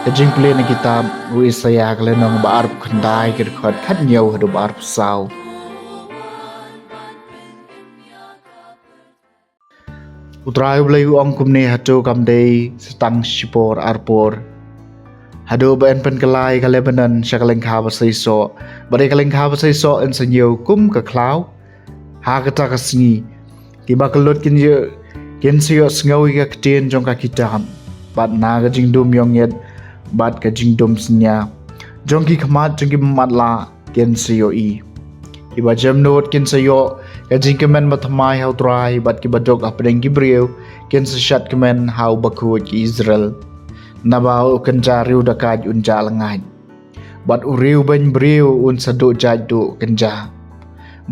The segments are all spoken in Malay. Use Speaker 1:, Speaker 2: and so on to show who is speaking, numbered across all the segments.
Speaker 1: Kajing pulih na kitab u Isaya kalenong baarp kandai kirkot kat nyaw hadu baarp saw. Utrayu belayu ong kumne hatu kamdei setang shipor arpor. Hadu baen pen kelai kalebanan syakaleng khawa saiso. Badai kaleng khawa saiso en sanyaw kum ke klaw. Ha kata kasngi. Tiba kelut kinyo siyo sengawi ka ketien jong ka kitam. Bat na kajing dum yong yet. Bat kajing dum senya jongki khamat jongki matla ken siyo i iba jam not ken siyo kajing kemen mathamai hau trai bat ki badok apdeng gibreu ken sesat kemen hau baku ki Israel nabau kenja riu dakaj unja langai bat uriu ben briu un sadu jadu kenja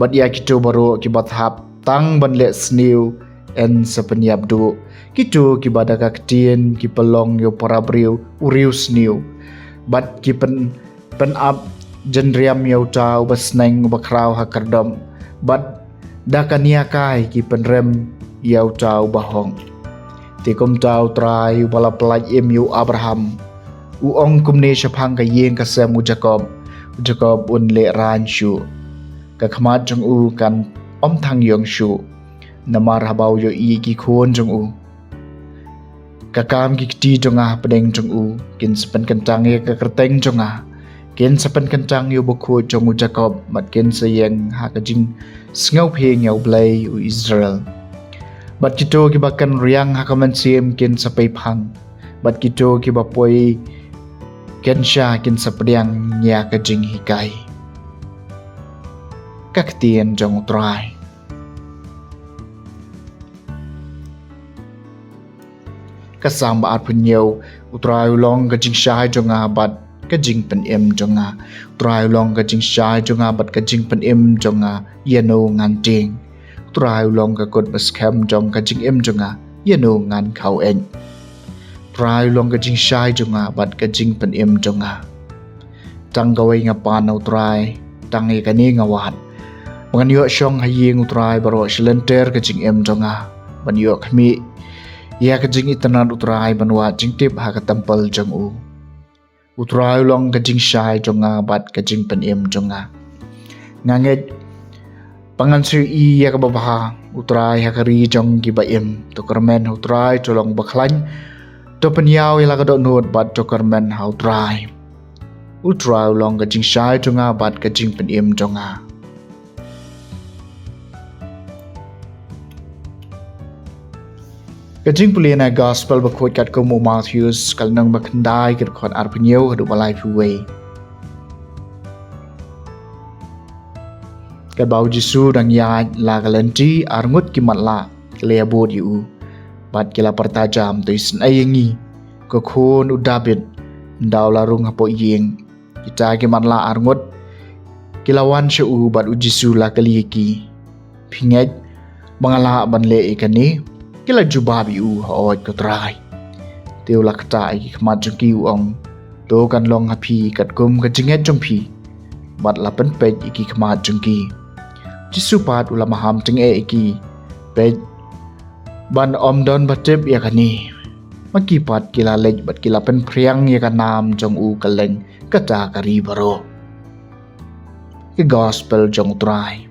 Speaker 1: bat ya kitu baru ki bathap tang ban le sniu en sepenyap du kitu ki badaka ketien ki pelong yo para briu uriu sniu bat ki pen up jenriam yo tau basneng bakrau hakardom bat dakania kai ki penrem yo tau bahong tikum tau trai bala pelaj emu Abraham u ong kumne shapang ka yeng ka semu Jacob un le ran shu ka khamat jong u kan om thang yong shu namar habau yo i ki khon jong u kakam ki kti jonga pedeng jong u kin sepen kentang ye ka kerteng jonga kin sepen kentang yo bokho jong u Jacob mat kin sayeng ha ka jing sngau pheng yo blai u Israel bat kito ki bakan riang ha ka man sim kin sapai phang bat kito ki bapoi ken sha kin sapdiang nya ka jing hikai kaktien jong utrai kasam baat punyo utrayu long kajing syai jonga bat kajing pen em jonga utrayu long kajing syai jonga bat kajing pen em jonga yano nganting utrayu long ka kot baskem jong kajing em jonga yano ngan khau en utrayu long kajing syai jonga bat kajing pen em jonga tang gawai ngapan utray tang e kani ngawat manganyo syong haying utray baro silenter kajing em jonga banyo khmi ya kajing itanan utrai banwa jingtip ha ka tampal jong u utrai long kajing syai jonga bat kajing pen em jonga nganget pangan su i ya ka babaha utrai ha kari jong ki ba em to kermen utrai tolong baklan to penyaw ila ka do not bat to kermen ha utrai long kajing syai jonga bat kajing pen em jonga kajing pulina gospel bakot kat ko mo Matthews kalnang bakandai kat kon arpenyo hadu balai fuwe kat bau Jesu dang ya la galanti arngut ki matla kle bod yu bat kila pertajam to isn ayengi ko khon u David ndaw la rung hapo yeng kita ki matla arngut kilawan shu bat u Jesu la kaliki phinget bangala banle ikani kila jubabi u hoot ko trai teu lakta ai khmat jong ki ong to kan long hapi kat kum ka jinget jong phi bat la pen pe ki khmat jong ki Jesu pat ulama ham ting e ki pe ban om don batep ya kani maki pat kila lej bat kila pen priang ya kanam jong u kaleng kata kari baro ki gospel jong trai